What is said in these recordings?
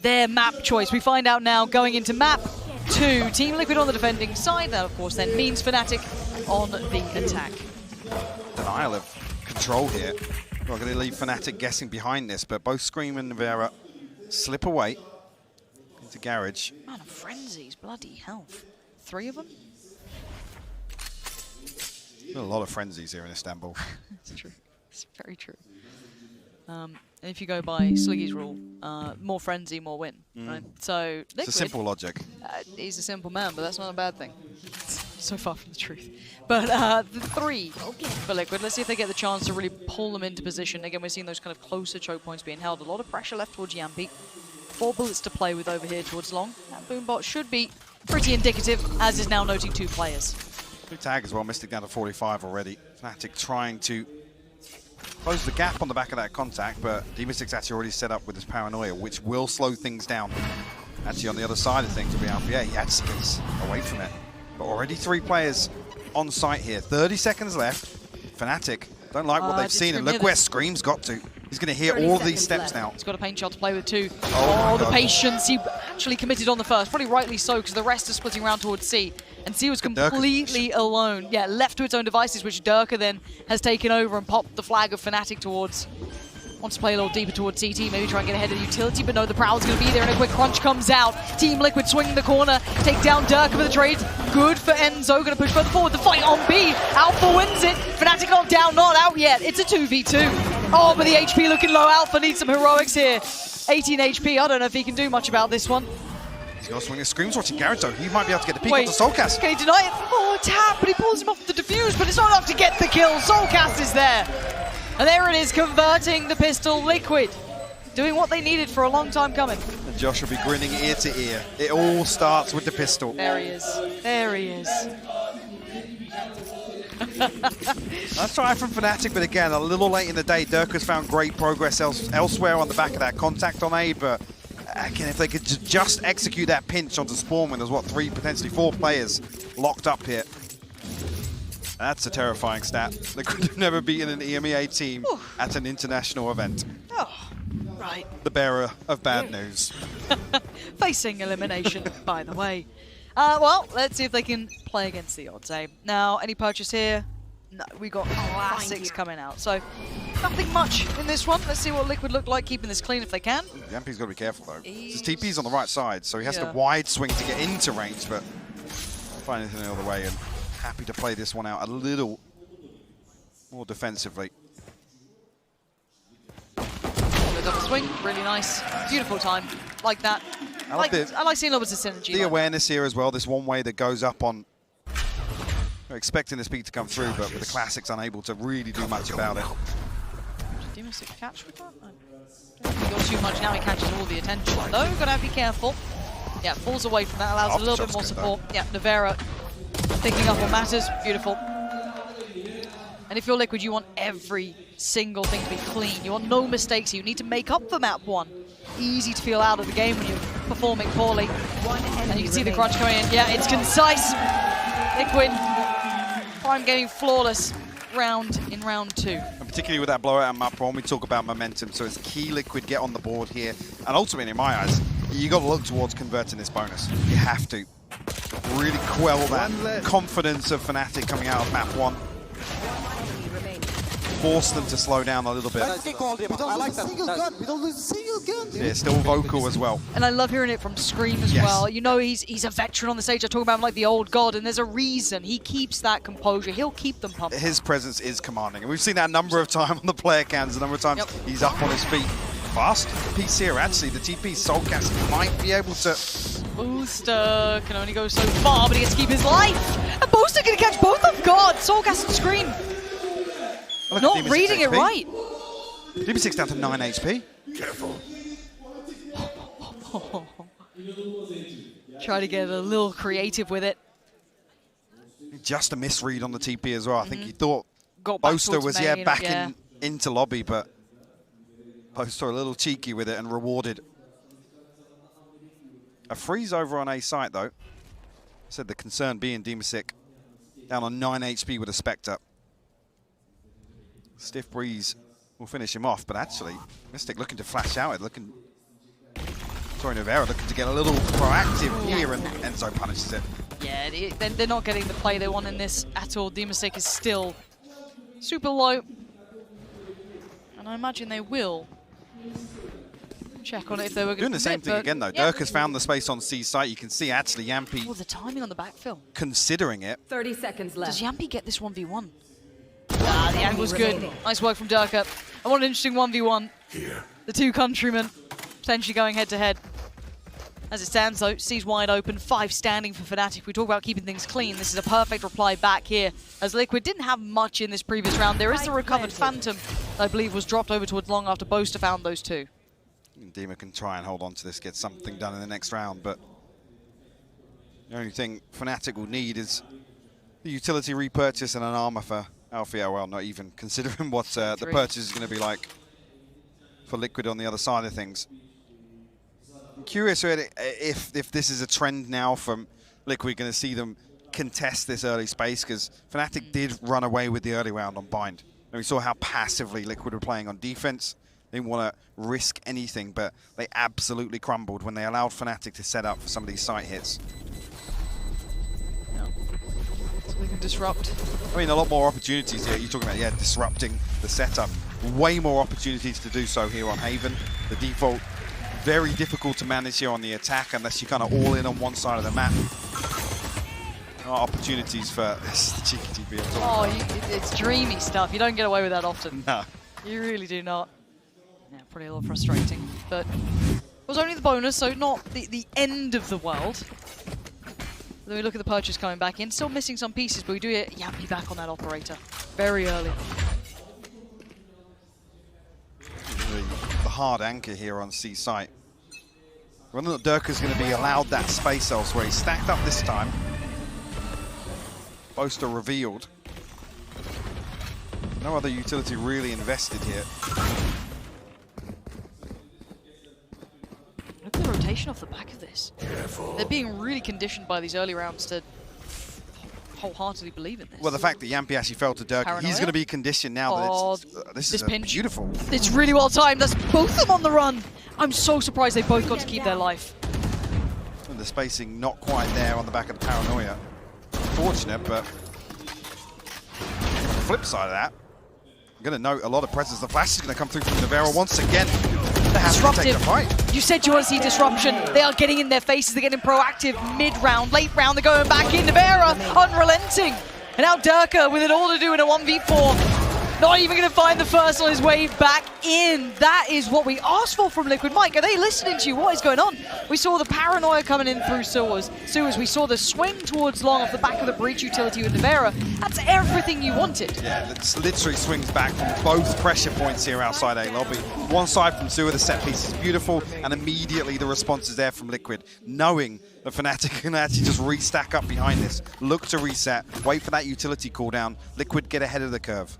their map choice. We find out now going into map 2. Team Liquid on the defending side. That, of course, then means Fnatic on the attack. Denial of control here. We're going to leave Fnatic guessing behind this, but both Scream and Vera slip away into Garage. Man of frenzies, bloody health. 3 of them? A lot of frenzies here in Istanbul. It's true. It's very true. And if you go by Sliggy's rule, more frenzy, more win. Right? So Liquid, It's a simple logic. He's a simple man, but that's not a bad thing. So far from the truth. But the 3 for Liquid, let's see if they get the chance to really pull them into position. Again, we're seeing those kind of closer choke points being held. A lot of pressure left towards Yampi. 4 bullets to play with over here towards Long. That boombot should be pretty indicative, as is now noting 2 players. Good tag as well, Mystic down to 45 already. Fnatic trying to close the gap on the back of that contact, but D-Mystic's actually already set up with his paranoia, which will slow things down. Actually, on the other side of things will be Alpha. He actually gets away from it. But already 3 players on site here. 30 seconds left. Fnatic don't like what they've seen, and look where Scream's got to. He's going to hear all of these steps now. He's got a paint shot to play with too. Oh, the patience. He actually committed on the first. Probably rightly so, because the rest are splitting around towards C. And C was completely alone. Yeah, left to its own devices, which Durka then has taken over and popped the flag of Fnatic towards. Wants to play a little deeper towards CT, maybe try and get ahead of the utility, but no, the Prowl's going to be there, and a quick crunch comes out. Team Liquid swing the corner, take down Durka for the trade. Good for Enzo, going to push further forward. The fight on B. Alpha wins it. Fnatic not down, not out yet. It's a 2v2. Oh, but the HP looking low. Alpha needs some heroics here. 18 HP. I don't know if he can do much about this one. He's got to swing his Scream's watching Garrett though. He might be able to get the peek onto Soulcast. Can he deny it? Oh, tap, but he pulls him off the defuse, but it's not enough to get the kill. Soulcast is there. And there it is, converting the pistol. Liquid doing what they needed for a long time coming. And Josh will be grinning ear to ear. It all starts with the pistol. There he is. There he is. Let's try from Fnatic, but again, a little late in the day. Durka's found great progress elsewhere on the back of that contact on A, but again, if they could just execute that pinch onto Spawn when there's, what, 3, potentially 4 players locked up here. That's a terrifying stat. They could have never beaten an EMEA team at an international event. Oh, right. The bearer of bad news. Facing elimination, by the way. Well, let's see if they can play against the odds, eh? Now, any purchase here? No, we got classics coming out. So, nothing much in this one. Let's see what Liquid look like, keeping this clean if they can. Yampi's got to be careful, though. His TP's on the right side, so he has to wide swing to get into range, but find anything the other way, and happy to play this one out a little more defensively. The double swing, really nice. Beautiful time. Like that. I like seeing levels of synergy. The awareness here as well, this one way that goes up on. We're expecting the speed to come through, but with the classics unable to really do much about it. Did he catch with that? He got too much, now he catches all the attention. Though, gotta be careful. Yeah, falls away from that, allows a little bit more support. Yeah, Nevera picking up what matters. Beautiful. And if you're Liquid, you want every single thing to be clean. You want no mistakes. You need to make up for map 1. Easy to feel out of the game when you're performing poorly. And you can see the crunch coming in. Yeah, it's concise. Liquid, Prime Gaming flawless in round 2. And particularly with that blowout on map 1, we talk about momentum. So it's key Liquid get on the board here. And ultimately, in my eyes, you got to look towards converting this bonus. You have to really quell that confidence of Fnatic coming out of map 1. Force them to slow down a little bit. We don't lose a single gun. Yeah, still vocal as well. And I love hearing it from Scream as well. You know, he's a veteran on the stage. I talk about him like the old god, and there's a reason. He keeps that composure. He'll keep them pumped. His presence is commanding, and we've seen that a number of times on the player cans. A number of times he's up on his feet. Fast piece here, actually. The TP Soulcast might be able to. Booster can only go so far, but he has to keep his life. And Booster can catch both of God. Soulcast and Scream. Not reading it right. DB6 down to 9 HP. Careful. Try to get a little creative with it. Just a misread on the TP as well. I think he thought Boaster was back into lobby, but Boaster a little cheeky with it and rewarded. A freeze over on A site though. Said the concern being Demasik down on 9 HP with a Spectre. Stiff Breeze will finish him off, but actually, Mystic looking to flash out it, looking Sorry, Nivera looking to get a little proactive here, and Enzo punishes it. Yeah, they're not getting the play they want in this at all. Demastic is still super low. And I imagine they will check on it if they were going to doing the same thing again, though. Yeah. Dirk has found the space on C site. You can see, actually, Yampi Oh, the timing on the backfill. considering it. 30 seconds left. Does Yampi get this 1v1? Ah, the angle was good. Nice work from Durka. I want an interesting 1v1. The two countrymen potentially going head-to-head. As it stands, though, C's wide open, 5 standing for Fnatic. We talk about keeping things clean. This is a perfect reply back here, as Liquid didn't have much in this previous round. There is the recovered Phantom, that I believe was dropped over towards Long after Boaster found those two. Dima can try and hold on to this, get something done in the next round, but the only thing Fnatic will need is the utility repurchase and an armor for Alfio. Well, not even considering what the purchase is going to be like for Liquid on the other side of things. I'm curious really if this is a trend now from Liquid, going to see them contest this early space, because Fnatic did run away with the early round on Bind. And we saw how passively Liquid were playing on defense. They didn't want to risk anything, but they absolutely crumbled when they allowed Fnatic to set up for some of these site hits. Yeah. So they can disrupt. I mean, a lot more opportunities here. You're talking about, yeah, disrupting the setup. Way more opportunities to do so here on Haven. The default, very difficult to manage here on the attack unless you're kind of all in on one side of the map. Opportunities for this is the cheeky TP. It's dreamy stuff. You don't get away with that often. No. You really do not. Yeah, probably a little frustrating. But it was only the bonus, so not the end of the world. Then we look at the purchase coming back in. Still missing some pieces, but we do get Yampi back on that operator. Very early. The hard anchor here on C site. Whether or not Durka's going to be allowed that space elsewhere. He's stacked up this time. Boaster revealed. No other utility really invested here. Look at the rotation off the back of this. Careful. They're being really conditioned by these early rounds to wholeheartedly believe in this. Well, the fact that Yampi actually fell to Durka, he's going to be conditioned now that this is beautiful. It's really well timed. That's both of them on the run. I'm so surprised they both got to keep their life. And the spacing not quite there on the back of the paranoia. Unfortunate, but on the flip side of that, I'm going to note a lot of presence. The flash is going to come through from Nivera once again. They have to take the fight. You said you want to see disruption. They are getting in their faces. They're getting proactive mid-round, late round. They're going back in. Nivera, unrelenting. And now Durka with it all to do in a 1v4. Not even going to find the first on his way back in. That is what we asked for from Liquid. Mike, are they listening to you? What is going on? We saw the paranoia coming in through sewers. We saw the swing towards Long off the back of the breach utility with Nivera. That's everything you wanted. Yeah, it literally swings back from both pressure points here outside A lobby. One side from Sewer, the set piece is beautiful, and immediately the response is there from Liquid, knowing that Fnatic can actually just restack up behind this, look to reset, wait for that utility cooldown. Liquid get ahead of the curve.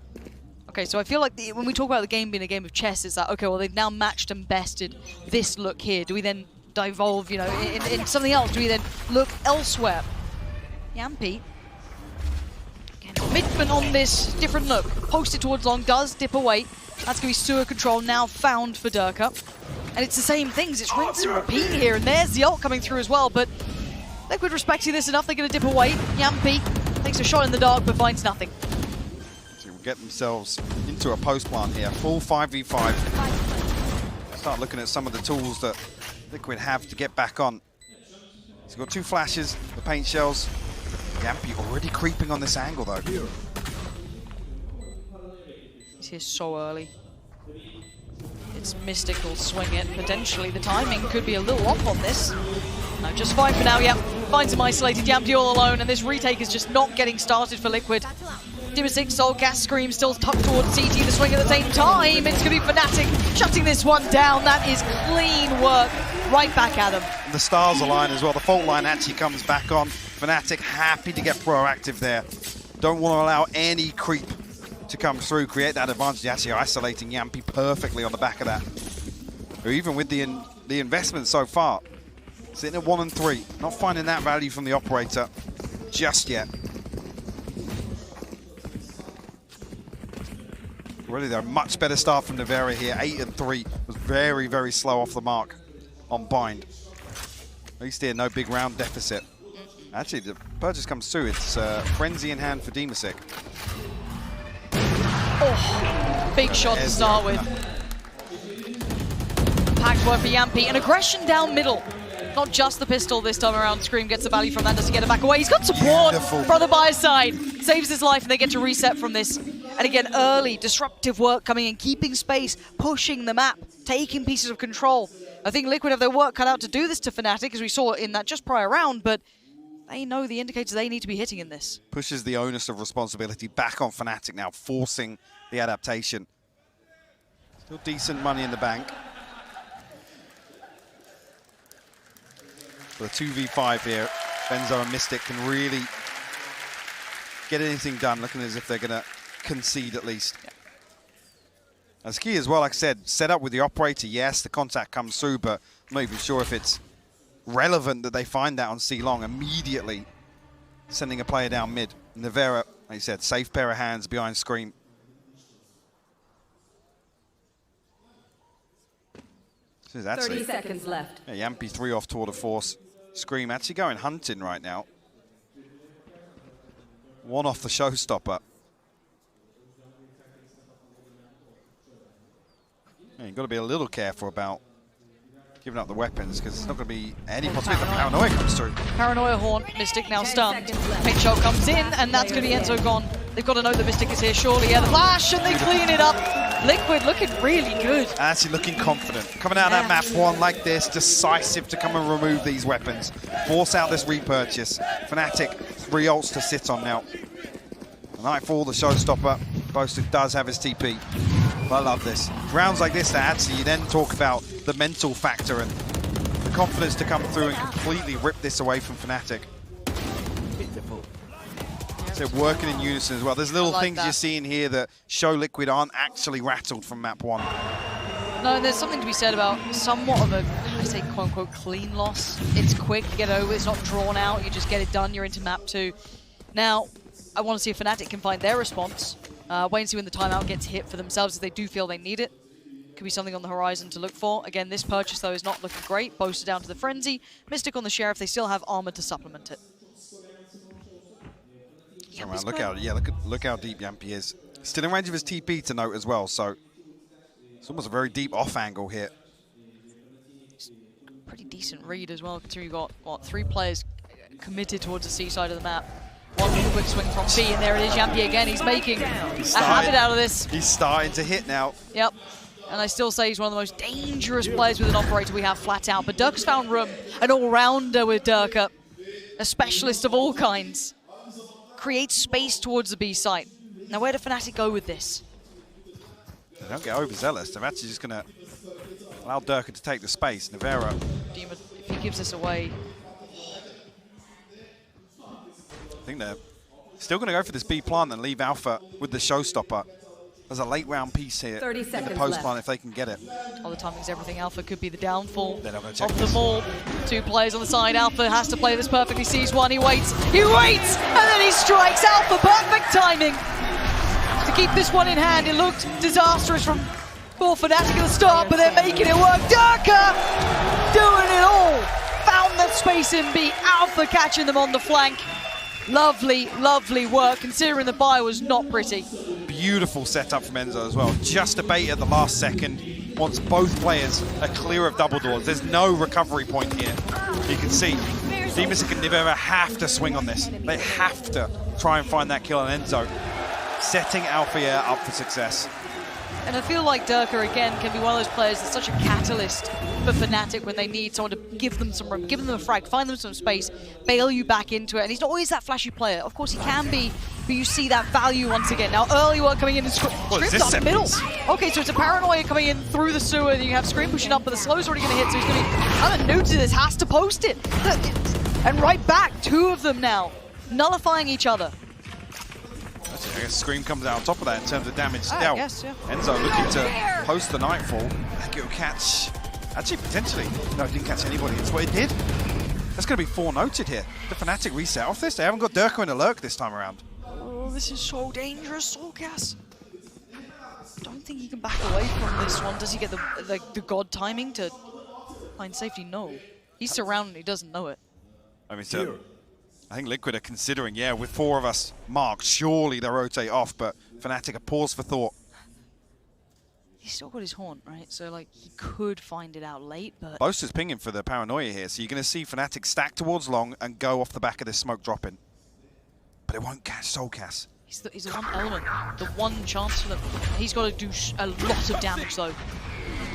Okay, so I feel like when we talk about the game being a game of chess, it's that, okay, well, they've now matched and bested this look here. Do we then devolve, you know, in something else? Do we then look elsewhere? Yampi, again, commitment on this different look. Posted towards Long, does dip away. That's going to be sewer control now found for Durka. And it's the same things, it's rinse and repeat here, and there's the ult coming through as well, but Liquid respecting this enough, they're going to dip away. Yampi takes a shot in the dark, but finds nothing. Get themselves into a post plant here. Full 5v5. Start looking at some of the tools that Liquid have to get back on. He's got 2 flashes, the paint shells. Yampi already creeping on this angle though. He's here so early. It's Mystical swing it. Potentially the timing could be a little off on this. No, just fine for now, yeah. Finds him isolated, Yampi all alone, and this retake is just not getting started for Liquid. Dimasic, Soul, Gas Scream still tucked towards CT, the swing at the same time. It's going to be Fnatic shutting this one down. That is clean work. Right back at them. The stars align as well. The fault line actually comes back on. Fnatic happy to get proactive there. Don't want to allow any creep to come through, create that advantage. Actually isolating Yampi perfectly on the back of that. Or even with the investment so far, sitting at 1 and 3. Not finding that value from the operator just yet. Really, though, much better start from Nivera here. 8 and 3 was very, very slow off the mark. on Bind. At least here, no big round deficit. Actually, the purchase comes through. It's Frenzy in hand for Dimasic. Oh, big shot to start with. Packed work for Yampi. And aggression down middle. Not just the pistol this time around. Scream gets the value from that. Does he get it back away? He's got support from the buy side. Saves his life, and they get to reset from this. And again, early, disruptive work coming in, keeping space, pushing the map, taking pieces of control. I think Liquid have their work cut out to do this to Fnatic, as we saw in that just prior round, but they know the indicators they need to be hitting in this. Pushes the onus of responsibility back on Fnatic now, forcing the adaptation. Still decent money in the bank. For the 2v5 here, Benzo and Mystic can really get anything done, looking as if they're going to concede at least. Yeah. That's key as well, like I said, set up with the operator, yes, the contact comes through, but I'm not even sure if it's relevant that they find that on C-Long immediately, sending a player down mid. Navera, like you said, safe pair of hands behind Scream. This is actually 30 seconds left. Yeah, Yampi 3 off Tour de Force. Scream actually going hunting right now. 1 off the showstopper. Yeah, you've got to be a little careful about giving up the weapons, because there's not going to be any possibility that Paranoia comes through. Paranoia Horn, Mystic now stunned. Pink Shell comes in, and that's going to be Enzo gone. They've got to know that Mystic is here, surely. Yeah, the flash, and they clean it up. Liquid looking really good. Actually looking confident. Coming out of that map 1 like this, decisive to come and remove these weapons. Force out this repurchase. Fnatic, 3 ults to sit on now. Nightfall, the showstopper. Boasted does have his TP. I love this. Rounds like this that actually you then talk about the mental factor and the confidence to come through and completely rip this away from Fnatic. So working in unison as well. There's little things you're seeing here that show Liquid aren't actually rattled from map 1. No, there's something to be said about somewhat of a, I say, quote-unquote, clean loss. It's quick, get over, it's not drawn out, you just get it done, you're into map 2. Now, I want to see if Fnatic can find their response. Wait and see when the timeout gets hit for themselves if they do feel they need it. Could be something on the horizon to look for. Again, this purchase, though, is not looking great. Boasted down to the Frenzy. Mystic on the Sheriff. They still have armor to supplement it. Yeah, look how deep Yampi is. Still in range of his TP to note as well, so it's almost a very deep off angle here. Pretty decent read as well, considering you've got, what, 3 players committed towards the C side of the map. One quick swing from B, and there it is, Yampi again. He's making a habit out of this. He's starting to hit now. Yep. And I still say he's one of the most dangerous players with an operator we have flat out. But Durka's found room, an all-rounder with Durka. A specialist of all kinds. Creates space towards the B site. Now where do Fnatic go with this? They don't get overzealous. They're actually just going to allow Durka to take the space. Navera. Demon, if he gives this away... I think they're still going to go for this B plant and leave Alpha with the showstopper. There's a late round piece here in the post plant if they can get it. Oh, the timing's everything. Alpha could be the downfall of them all. 2 players on the side. Alpha has to play this perfectly. Sees one. He waits, and then he strikes. Alpha, perfect timing to keep this one in hand. It looked disastrous for Fnatic at the start, but they're making it work. Durka doing it all. Found that space in B. Alpha catching them on the flank. Lovely, lovely work, considering the buy was not pretty. Beautiful setup from Enzo as well. Just a bait at the last second. Once both players are clear of double doors. There's no recovery point here. You can see Dimasic and Nivera have to swing on this. They have to try and find that kill on Enzo. Setting Alpha up for success. And I feel like Durka, again, can be one of those players that's such a catalyst for Fnatic when they need someone to give them some room, give them a frag, find them some space, bail you back into it. And he's not always that flashy player. Of course, he can be, but you see that value once again. Now, early work coming in and Scream's up the middle. Okay, so it's a Paranoia coming in through the sewer. You have Scream pushing up, but the slow's already going to hit, so he's going to be kind of new to this, has to post it. And right back, 2 of them now, nullifying each other. I guess Scream comes out on top of that in terms of damage dealt. Yes, yeah. Enzo looking to post the Nightfall. I think it'll catch, actually potentially, no, it didn't catch anybody. It's what it did. That's going to be 4 noted here. The Fnatic reset off this. They haven't got Durka in a lurk this time around. Oh, this is so dangerous, Soulcast. Don't think he can back away from this one. Does he get the god timing to find safety? No. He's surrounded, he doesn't know it. I mean, so I think Liquid are considering, yeah, with 4 of us marked, surely they'll rotate off, but Fnatic a pause for thought. He's still got his haunt, right? So, like, he could find it out late, but... Boaster's pinging for the paranoia here, so you're going to see Fnatic stack towards long and go off the back of this smoke dropping. But it won't catch Soulcast. He's the one element, the one chance for them. He's got to do a lot of damage, though.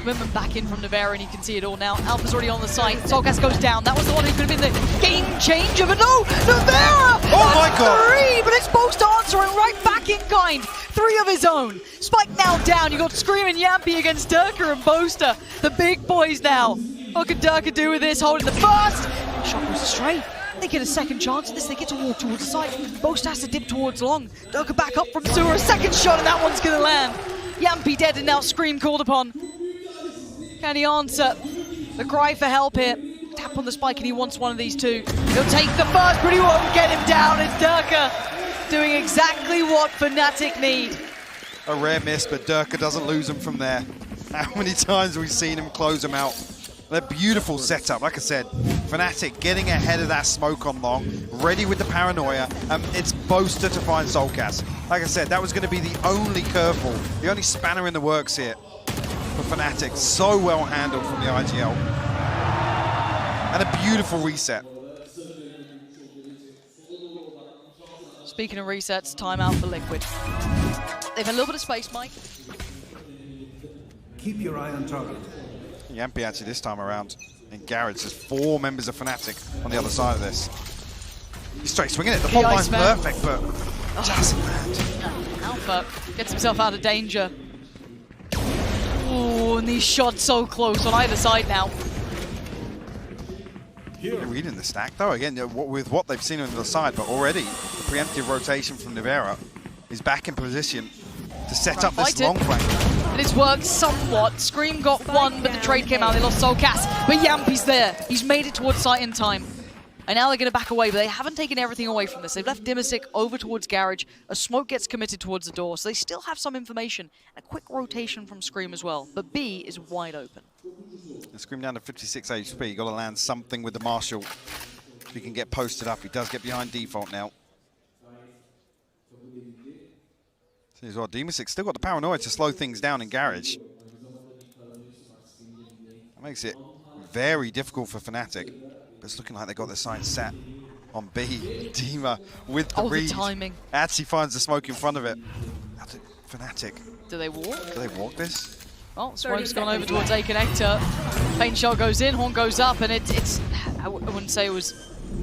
Commitment back in from Nevera, and you can see it all now. Alpha's already on the site. Soulcast goes down. That was the one who could have been the game changer, but no! Nevera! Oh my god! 3, but it's Boast answering right back in kind. 3 of his own. Spike now down. You got Scream and Yampy against Durka and Boaster. The big boys now. What can Durka do with this? Holding the first. Shot goes astray. They get a second chance at this. They get to walk towards the site. Boast has to dip towards long. Durka back up from sewer. A second shot, and that one's going to land. Yampy dead, and now Scream called upon. Can he answer the cry for help here? Tap on the spike, and he wants one of these 2. He'll take the first, but he won't get him down. It's Durka doing exactly what Fnatic need. A rare miss, but Durka doesn't lose him from there. How many times have we seen him close him out? A beautiful setup, like I said. Fnatic getting ahead of that smoke on long, ready with the paranoia. It's Boaster to find Soulcast. Like I said, that was going to be the only curveball, the only spanner in the works here for Fnatic. So well handled from the IGL. And a beautiful reset. Speaking of resets, timeout for Liquid. They've had a little bit of space, Mike. Keep your eye on target. Yampy actually this time around in Garage. There's 4 members of Fnatic on the other side of this. He's straight swinging it. The fault line's perfect, but doesn't land. Alpha gets himself out of danger. Ooh, and these shots so close on either side now. You're reading the stack though, again, with what they've seen on the side, but already the preemptive rotation from Nevera is back in position to set up this long flank. And it's worked somewhat. Scream got 1, but the trade came out. They lost Soulcast, but Yampy's there. He's made it towards site in time. And now they're going to back away, but they haven't taken everything away from this. They've left Dimisic over towards Garage. A smoke gets committed towards the door, so they still have some information. A quick rotation from Scream as well, but B is wide open. And Scream down to 56 HP. You've got to land something with the Marshal. If he can get posted up, he does get behind default now. See as well, Dimisic still got the paranoia to slow things down in Garage. That makes it very difficult for Fnatic. But it's looking like they got their sights set on B. Dima with the read. The timing. Actually finds the smoke in front of it. Fnatic. Do they walk? Do they walk this? Well, smoke's gone over towards A Connector. Paint shell goes in, horn goes up, and it's I wouldn't say it was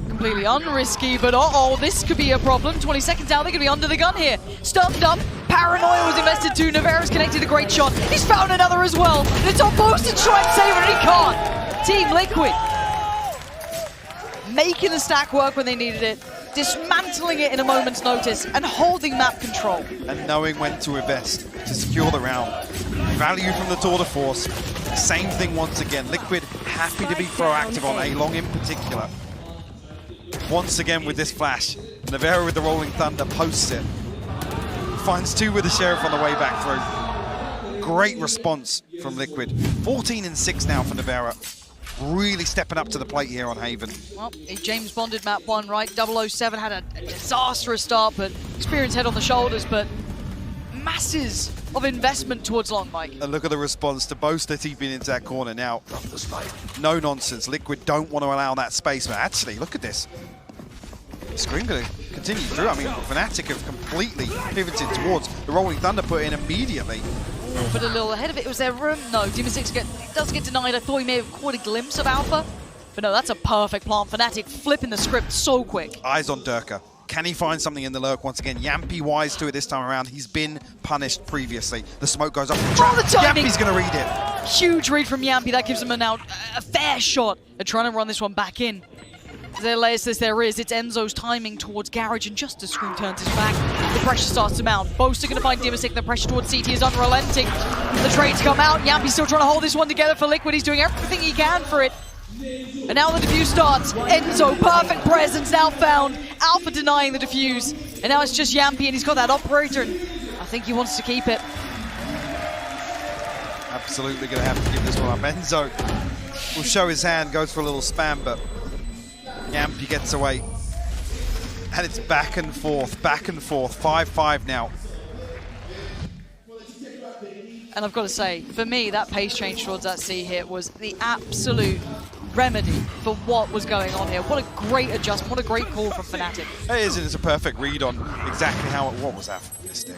completely unrisky, but uh-oh, this could be a problem. 20 seconds out, they're going to be under the gun here. Stuffed up, paranoia was invested too. Nevera's connected a great shot. He's found another as well. And it's on Boast to try and save it, and he can't. Team Liquid making the stack work when they needed it, dismantling it in a moment's notice, and holding map control. And knowing when to invest to secure the round. Value from the tour de force. Same thing once again. Liquid happy to be proactive on A long in particular. Once again with this flash. Nevera with the Rolling Thunder posts it. Finds 2 with the Sheriff on the way back through. Great response from Liquid. 14 and 6 now for Nevera. Really stepping up to the plate here on Haven. Well, he James Bonded map 1, right? 007 had a disastrous start, but experience head on the shoulders, but masses of investment towards long, Mike. And look at the response to Boaster TPing into that corner now. No nonsense. Liquid don't want to allow that space, but actually, look at this. Scream going to continue through. I mean, Fnatic have completely pivoted towards the Rolling Thunder put in immediately. But a little ahead of it, was there room? No, Dimisic does get denied. I thought he may have caught a glimpse of Alpha. But no, that's a perfect plant. Fnatic flipping the script so quick. Eyes on Durka. Can he find something in the lurk once again? Yampy wise to it this time around. He's been punished previously. The smoke goes up the trap. Yampy's going to read it. Huge read from Yampy. That gives him a fair shot at trying to run this one back in. There is, it's Enzo's timing towards Garage, and just as Scream turns his back, the pressure starts to mount. Boaster going to find Dimisic, the pressure towards CT is unrelenting. The trades come out, Yampy's still trying to hold this one together for Liquid, he's doing everything he can for it. And now the defuse starts, Enzo, perfect presence now found, Alpha denying the defuse, and now it's just Yampy, and he's got that operator, and I think he wants to keep it. Absolutely going to have to give this one up. Enzo will show his hand, goes for a little spam, but Yampy gets away. And it's back and forth, 5-5 now. And I've got to say, for me, that pace change towards that C hit was the absolute remedy for what was going on here. What a great adjustment, what a great call from Fnatic. It is, and it's a perfect read on exactly how it, what was that from Mystic?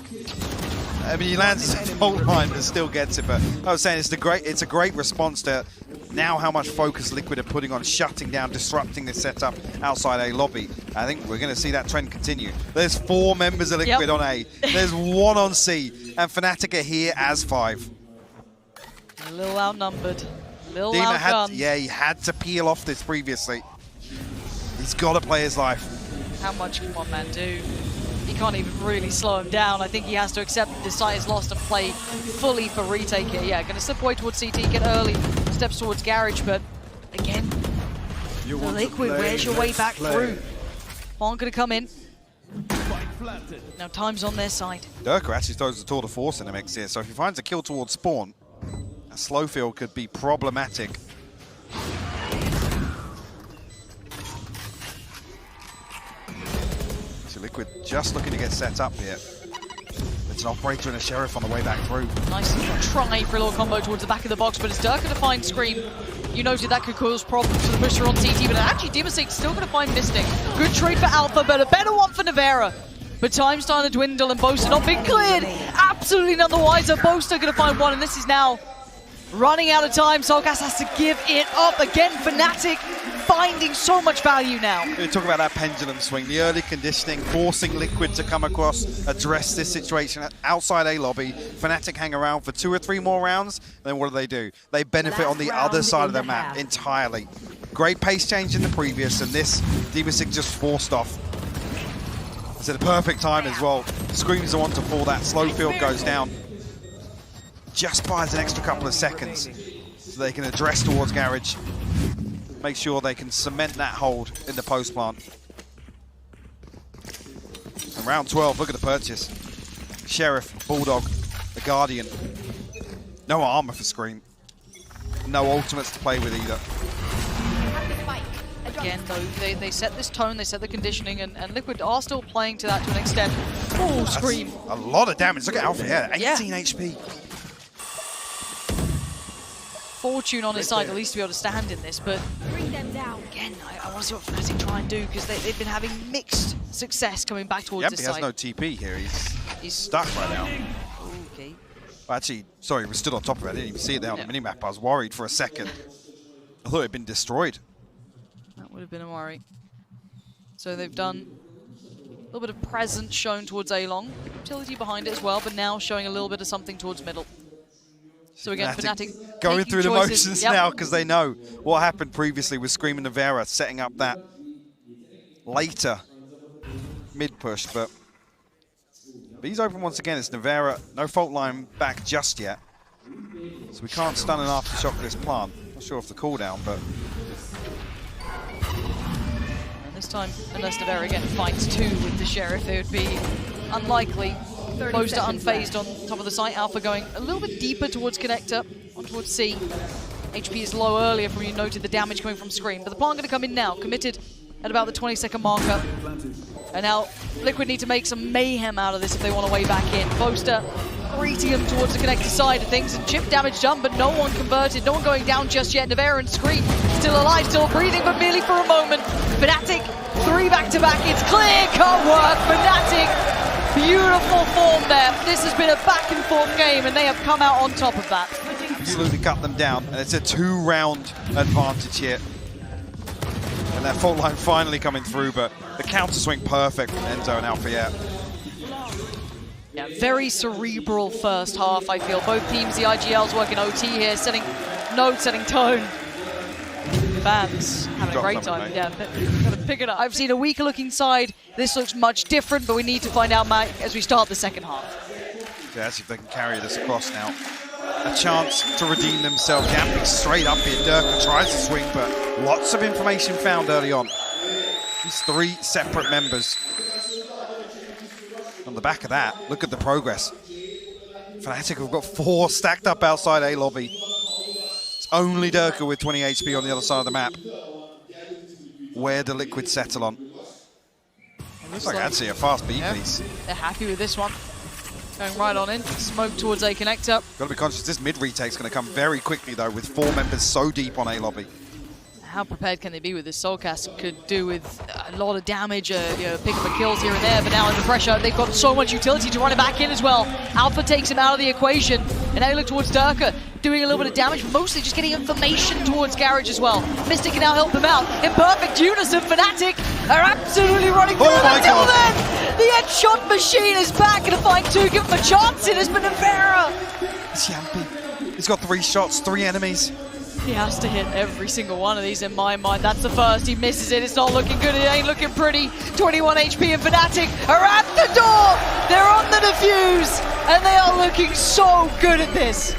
I mean, he lands his fault line and still gets it, but I was saying it's a great response to now how much focus Liquid are putting on shutting down, disrupting this setup outside A lobby. I think we're going to see that trend continue. There's 4 members of Liquid on A, there's 1 on C, and Fnatic are here as 5. A little outnumbered, a little Dima outgunned. he had to peel off this previously. He's got to play his life. How much can one man do? He can't even really slow him down. I think he has to accept that this site is lost and play fully for retake here. Yeah, going to slip away towards CT, get early, steps towards Garage, but again, Liquid, where's your way back through? Juan going to come in. Now time's on their side. Durka actually throws the tour de force in the mix here, so if he finds a kill towards spawn, a slow field could be problematic. So Liquid just looking to get set up here. It's an operator and a sheriff on the way back through. Nice try for a little combo towards the back of the box, but it's Durka to find Scream. You noted that could cause problems for the pusher on CT, but actually Dimasic's still going to find Mystic. Good trade for Alpha, but a better one for Nevera. But time's starting to dwindle and Boaster not being cleared. Absolutely none the wiser. Boaster going to find one, and this is now running out of time. Solgas has to give it up. Again, Fnatic finding so much value now. We talk about that pendulum swing, the early conditioning, forcing Liquid to come across, address this situation outside A lobby. Fnatic hang around for 2 or 3 more rounds, then what do? They benefit on the other side of the map entirely. Great pace change in the previous, and this Dimasic just forced off. It's at a perfect time as well. Scream's the one to fall, that slow field goes down. Just buys an extra couple of seconds so they can address towards Garage. Make sure they can cement that hold in the post plant. And round 12, look at the purchase. Sheriff, Bulldog, the Guardian. No armor for Scream. No ultimates to play with either. Again, though, they set this tone, they set the conditioning, and Liquid are still playing to that to an extent. Oh, Scream. That's a lot of damage. Look at Alpha, yeah, 18 HP. Fortune on his side, at least to be able to stand in this, but again, I want to see what Fnatic try and do, because they've been having mixed success coming back towards this He side. has no TP here. He's stuck right now. Okay. Well, actually, sorry, we stood on top of it. I didn't even see it there on the minimap. I was worried for a second. I thought it had been destroyed. That would have been a worry. So they've done a little bit of presence shown towards A-Long. Utility behind it as well, but now showing a little bit of something towards middle. So again, Fnatic going through the choices. motions now, because they know what happened previously with Scream and Nevera setting up that later mid-push, but he's open once again. It's Nevera, no fault line back just yet. So we can't stun an aftershock this plant. Not sure if the cooldown, but... And this time, unless Nevera again fights 2 with the Sheriff, it would be unlikely. Boaster unfazed on top of the site. Alpha going a little bit deeper towards Connector, on towards C. HP is low earlier from you noted the damage coming from Scream, but the plant going to come in now, committed at about the 20-second marker. And now Liquid need to make some mayhem out of this if they want to way back in. Boaster greeting him towards the Connector side of things, and chip damage done, but no one converted, no one going down just yet. Nevera and Scream still alive, still breathing, but merely for a moment. Fnatic, 3 back-to-back, it's clear-cut work. Fnatic, beautiful form there. This has been a back-and-forth game, and they have come out on top of that. Absolutely cut them down, and it's a 2-round advantage here. And that fault line finally coming through, but the counter swing perfect from Enzo and Alpha, yeah. Yeah, very cerebral first half, I feel. Both teams, the IGL's working OT here, setting notes, setting tone. Fans having a great time. Yeah, gotta pick it up. I've seen a weaker looking side. This looks much different, but we need to find out, Matt, as we start the second half. Yeah, see if they can carry this across now. A chance to redeem themselves. Gambling straight up here. Durka tries to swing, but lots of information found early on. These 3 separate members. On the back of that, look at the progress. Fnatic have got 4 stacked up outside A lobby. It's Only Durka with 20 HP on the other side of the map. Where do Liquid settle on? Looks like actually a fast B piece. They're happy with this one. Going right on in. Smoke towards A connector. Got to be conscious, this mid retake's going to come very quickly though, with 4 members so deep on A lobby. How prepared can they be with this? Soulcast could do with a lot of damage, you know, pick up a kills here and there, but now under pressure, they've got so much utility to run it back in as well. Alpha takes him out of the equation, and now you look towards Durka, doing a little bit of damage, but mostly just getting information towards Garage as well. Mystic can now help him out. In perfect unison, Fnatic are absolutely running through until then! The headshot machine is back to find 2, give him a chance in, it's been Navera! It's Yampy. He's got 3 shots, 3 enemies. He has to hit every single one of these in my mind. That's the first. He misses it. It's not looking good. It ain't looking pretty. 21 HP and Fnatic are at the door. They're on the defuse. And they are looking so good at this.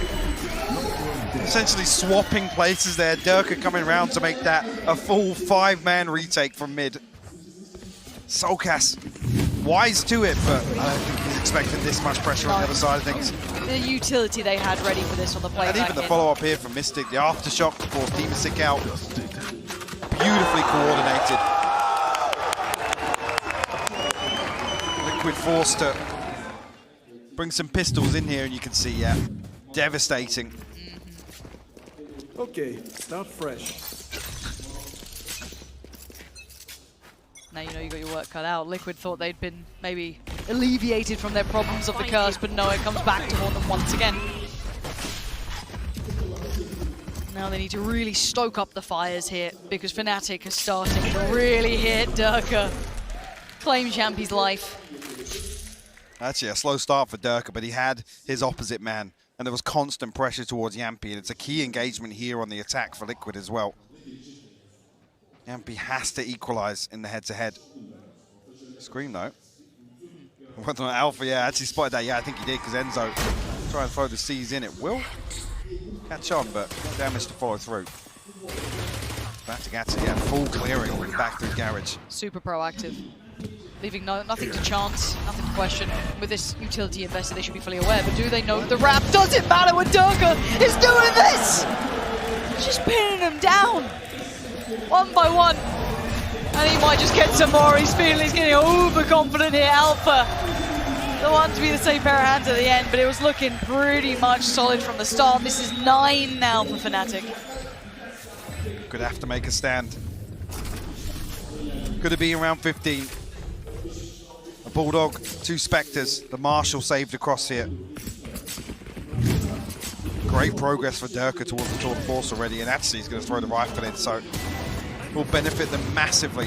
Essentially swapping places there. Durka coming around to make that a full 5-man retake from mid. Soulcast, wise to it, but I don't think he's expecting this much pressure on the other side of things. The utility they had ready for this on the play. And even the follow-up here from Mystic, the aftershock to force Demastic out. Beautifully coordinated. Liquid forced to bring some pistols in here, and you can see, yeah, devastating. Okay, start fresh. Now you know you got your work cut out. Liquid thought they'd been maybe alleviated from their problems of the curse, but no, it comes back to haunt them once again. Now they need to really stoke up the fires here, because Fnatic is starting to really hit Durka. Claim Champy's life. Actually, a slow start for Durka, but he had his opposite man, and there was constant pressure towards Yampy, and it's a key engagement here on the attack for Liquid as well. Yampy has to equalize in the head-to-head. Scream, though. Whether or not Alpha, yeah, actually spotted that. Yeah, I think he did, because Enzo try and throw the C's in. It will catch on, but no damage to follow through. Fnatic actually, yeah, full clearing back through Garage. Super proactive. Leaving nothing to chance, nothing to question. With this utility invested, they should be fully aware, but do they know that the wrap doesn't matter when Durka is doing this? Just pinning them down. One by one. And he might just get some more. He's feeling he's getting overconfident here. Alpha, the one to be the safe pair of hands at the end, but it was looking pretty much solid from the start. This is 9 now for Fnatic. Could have to make a stand. Could have been around 15. A Bulldog, 2 Spectres. The Marshal saved across here. Great progress for Durka towards the Tour de Force already, and actually he's going to throw the rifle in, so will benefit them massively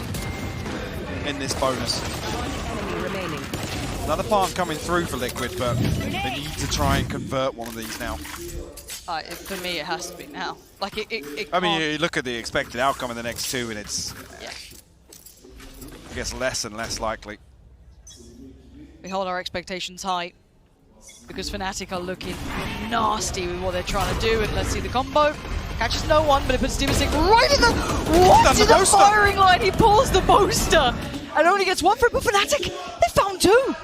in this bonus. Another farm coming through for Liquid, but they need to try and convert one of these now. For me, it has to be now. Like it I mean, you look at the expected outcome in the next 2, and it's, yeah, I guess, less and less likely. We hold our expectations high, because Fnatic are looking nasty with what they're trying to do, and let's see the combo. Catches no one, but it puts Demastic right in the the firing line. He pulls the booster and only gets 1 for it, but Fnatic, they found 2.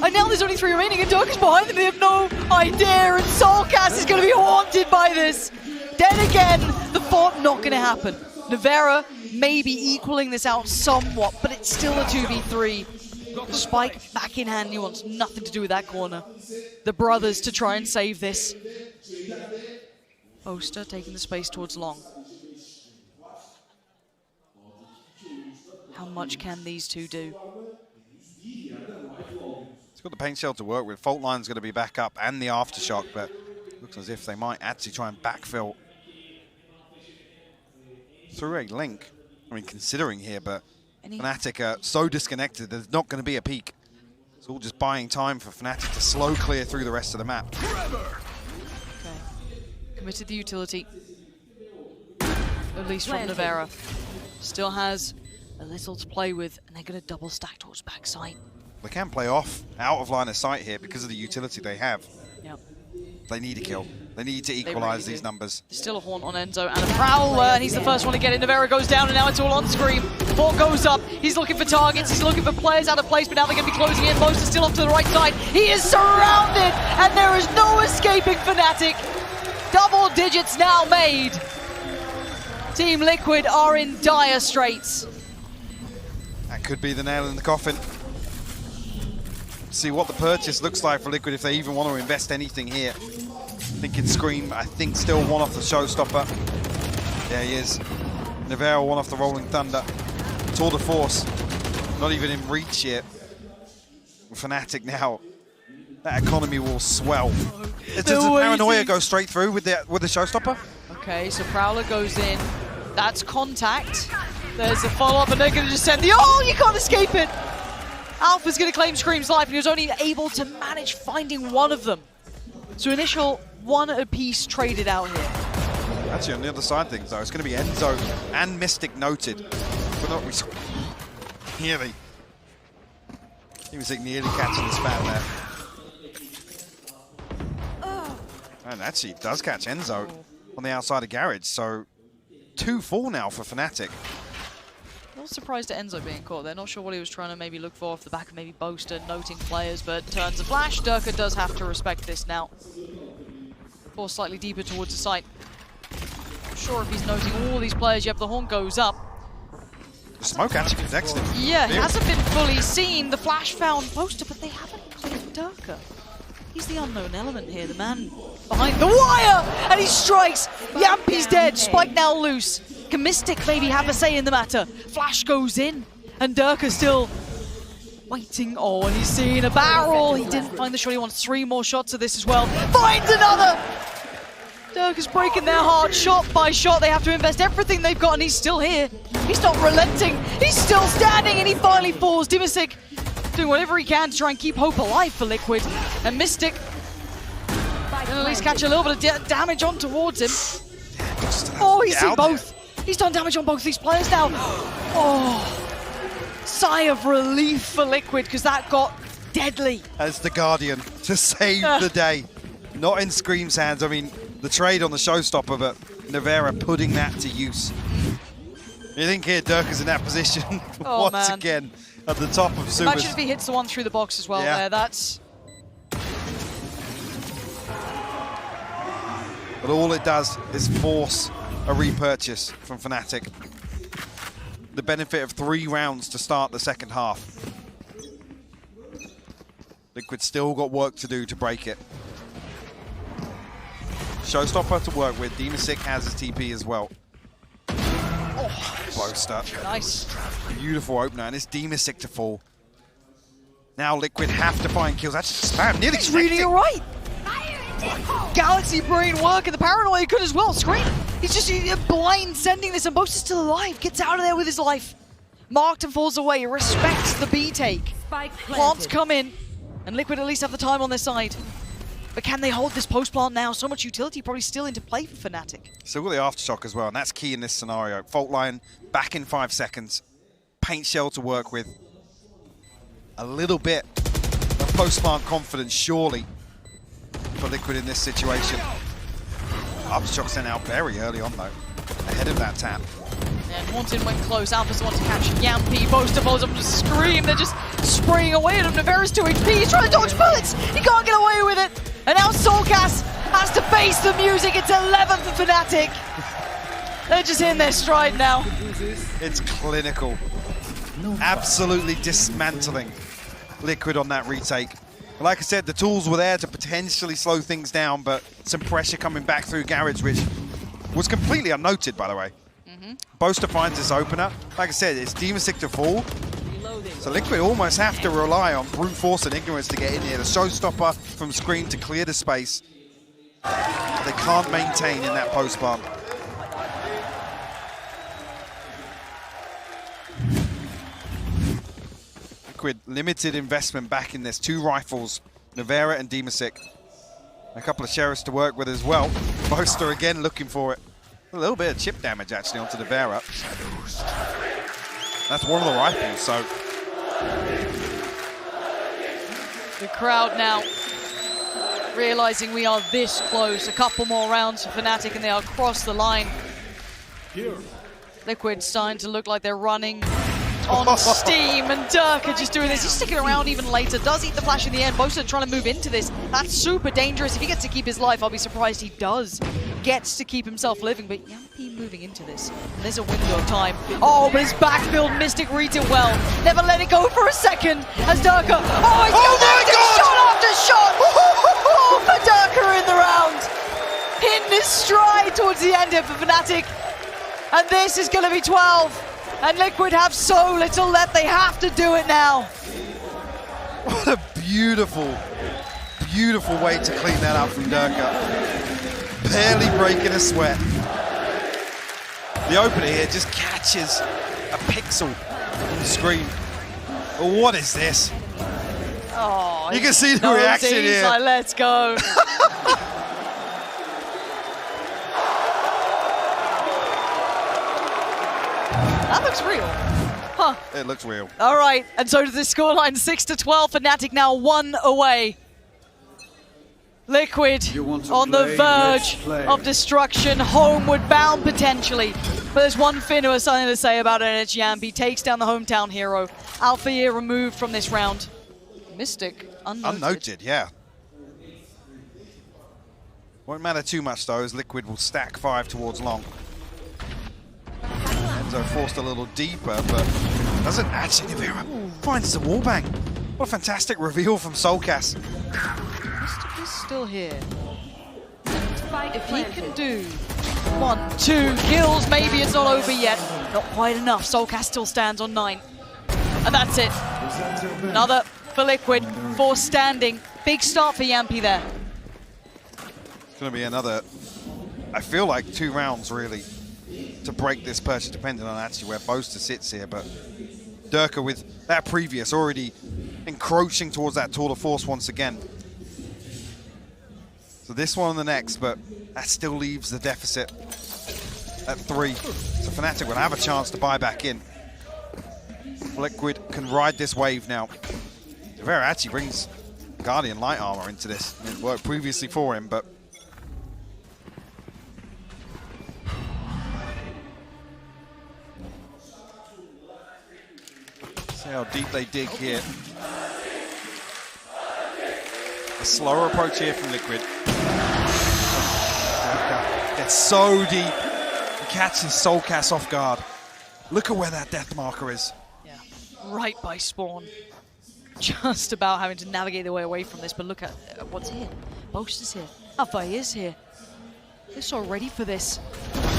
And now there's only 3 remaining, and Durka's behind them. They have no idea, and Soulcast is going to be haunted by this. Then again, the fort not going to happen. Navera maybe equaling this out somewhat, but it's still a 2v3. Spike back in hand, he wants nothing to do with that corner. The brothers to try and save this. Oster taking the space towards Long. How much can these two do? It's got the paint shell to work with. Fault line's going to be back up and the aftershock, but looks as if they might actually try and backfill through a link. I mean, considering here, but Fnatic are so disconnected, there's not going to be a peak. It's all just buying time for Fnatic to slow clear through the rest of the map. Okay. Committed the utility. At least from Navera. Still has a little to play with, and they're going to double stack towards backside. They can play off, out of line of sight here because of the utility they have. Yep. They need a kill. They need to equalize these numbers. There's still a Haunt on Enzo and a Prowler, and he's the first one to get in. Navera goes down, and now it's all on Scream. Haunt goes up. He's looking for targets. He's looking for players out of place, but now they're going to be closing in. Most are still off to the right side. He is surrounded, and there is no escaping Fnatic. Double digits now made. Team Liquid are in dire straits. That could be the nail in the coffin. See what the purchase looks like for Liquid if they even want to invest anything here. Thinking Scream, I think still one off the showstopper. There he is. Nevera one off the Rolling Thunder. Tour de Force, not even in reach yet. Fnatic now, that economy will swell. Does the Paranoia go straight through with the showstopper? Okay, so Prowler goes in. That's contact. There's a follow-up, and they're going to just send the... Oh, you can't escape it! Alpha's going to claim Scream's life, and he was only able to manage finding one of them. So initial one apiece traded out here. Actually, on the other side of things, though, it's going to be Enzo and Mystic noted. But not nearly. Mystic nearly catching the span there. And actually, it does catch Enzo on the outside of Garage. So 2-4 now for Fnatic. Not surprised at Enzo being caught. They're not sure what he was trying to maybe look for off the back of maybe Boaster noting players, but turns a flash. Durka does have to respect this now. Force slightly deeper towards the site. Not sure if he's noting all these players. Yep, the horn goes up. The smoke actually protects him. Yeah, he hasn't been fully seen. The flash found Boaster, but they haven't cleared Durka. He's the unknown element here, the man behind the wire! And he strikes! Yampi's dead, Spike now loose. Can Mystic maybe have a say in the matter? Flash goes in, and Durka still waiting. Oh, and he's seeing a barrel. He didn't find the shot, he wants 3 more shots of this as well. Finds another! Durka's breaking their heart shot by shot. They have to invest everything they've got, and he's still here. He's not relenting. He's still standing, and he finally falls. Dimisic doing whatever he can to try and keep hope alive for Liquid. And Mystic can at least catch a little bit of damage on towards him. Oh, he's seen both. He's done damage on both these players now. Oh, sigh of relief for Liquid, because that got deadly. As the Guardian to save the day. Not in Scream's hands. I mean, the trade on the showstopper, but Nevera putting that to use. You think here Durka's in that position once again at the top of Subas. Imagine if he hits the one through the box as well there. That's... But all it does is force a repurchase from Fnatic. The benefit of 3 rounds to start the second half. Liquid still got work to do to break it. Showstopper to work with. Dimisic has his TP as well. Oh, Boaster. Nice. Beautiful opener, and it's Dimisic to fall. Now Liquid have to find kills. That's spam. Nearly reading it right. Galaxy Brain work, and the Paranoia could as well. Scream. He's just blind sending this, and Boaster's still alive. Gets out of there with his life. Marked and falls away. Respects the B take. Plants come in, and Liquid at least have the time on their side. But can they hold this post plant now? So much utility probably still into play for Fnatic. Still got the aftershock as well, and that's key in this scenario. Fault line back in 5 seconds. Paint shell to work with. A little bit of post plant confidence, surely, for Liquid in this situation. Aftershock sent out very early on, though, ahead of that tap. And Haunted went close. Alpha's the one to catch Yampi. Boaster follows up to Scream. They're just spraying away at him. Nevera's 2 HP. He's trying to dodge bullets. He can't get away with it. And now Soulcast has to face the music. It's 11th for Fnatic. They're just in their stride now. It's clinical. Absolutely dismantling Liquid on that retake. Like I said, the tools were there to potentially slow things down, but some pressure coming back through Garage, which was completely unnoted, by the way. Boaster finds this opener. Like I said, it's Dimisic to fall. So Liquid almost have to rely on brute force and ignorance to get in here. The showstopper from Scream to clear the space. They can't maintain in that post plant. Liquid limited investment back in this. 2 rifles, Nevera and Dimisic. A couple of sheriffs to work with as well. Boaster again looking for it. A little bit of chip damage actually onto Nevera. That's one of the rifles, so. The crowd now realizing we are this close. A couple more rounds for Fnatic and they are across the line. Liquid starting to look like they're running on steam, and Durka just doing this. He's sticking around even later. Does eat the flash in the end. Boaster trying to move into this. That's super dangerous. If he gets to keep his life, I'll be surprised he does. gets to keep himself living, but Yampi moving into this. And there's a window of time. Oh, but his backfield Mystic reads it well. Never let it go for a second as Durka. Oh, he's connected shot after shot! Oh, for Durka in the round. Hitting his stride towards the end here for Fnatic. And this is going to be 12. And Liquid have so little left, they have to do it now. What a beautiful, beautiful way to clean that up from Durka. Barely breaking a sweat. The opener here just catches a pixel on the screen. What is this? Oh, you can see the reaction here. Like, let's go. That looks real. Huh. It looks real. All right, and so does this scoreline, 6-12. Fnatic now 1 away. Liquid on the verge of destruction, homeward bound potentially. But there's one thing who has something to say about it, and it's Yampi. Takes down the hometown hero. Alphair removed from this round. Mystic, unnoted. Unnoted, yeah. Won't matter too much though, as Liquid will stack 5 towards long. Enzo forced a little deeper, but doesn't actually. Nivera finds the wallbang. What a fantastic reveal from Soulcast. Mystic is still here. If he can do 1, 2 kills, maybe it's not over yet. Not quite enough. Soulcast still stands on 9. And that's it. Another for Liquid, 4 standing. Big start for Yampi there. It's going to be another, I feel like 2 rounds really to break this purchase, depending on actually where Boaster sits here. But Durka with that previous already encroaching towards that tour de force once again. So this one and the next, but that still leaves the deficit at 3. So Fnatic will have a chance to buy back in. Liquid can ride this wave now. Nivera actually brings Guardian light armor into this. It worked previously for him, but see how deep they dig here. A slower approach here from Liquid. Gets so deep. He catches Soulcast off guard. Look at where that death marker is. Yeah, right by spawn. Just about having to navigate their way away from this, but look at what's here. Boaster's here. Alpha is here. They're so ready for this.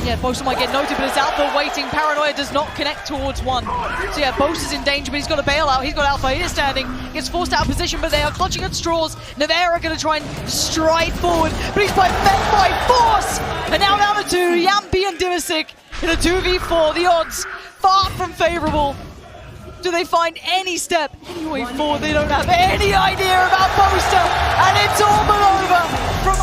Yeah, Boaster might get noted, but it's Alpha waiting. Paranoia does not connect towards 1. So yeah, Boaster's in danger, but he's got to bail out. He's got Alpha here standing. Gets forced out of position, but they are clutching at straws. Nivera going to try and stride forward, but he's met by force! And now down to 2, Yampi and Dimisic in a 2v4. The odds far from favorable. Do they find any step, any way forward? They don't have any idea about Boaster, and it's all but over from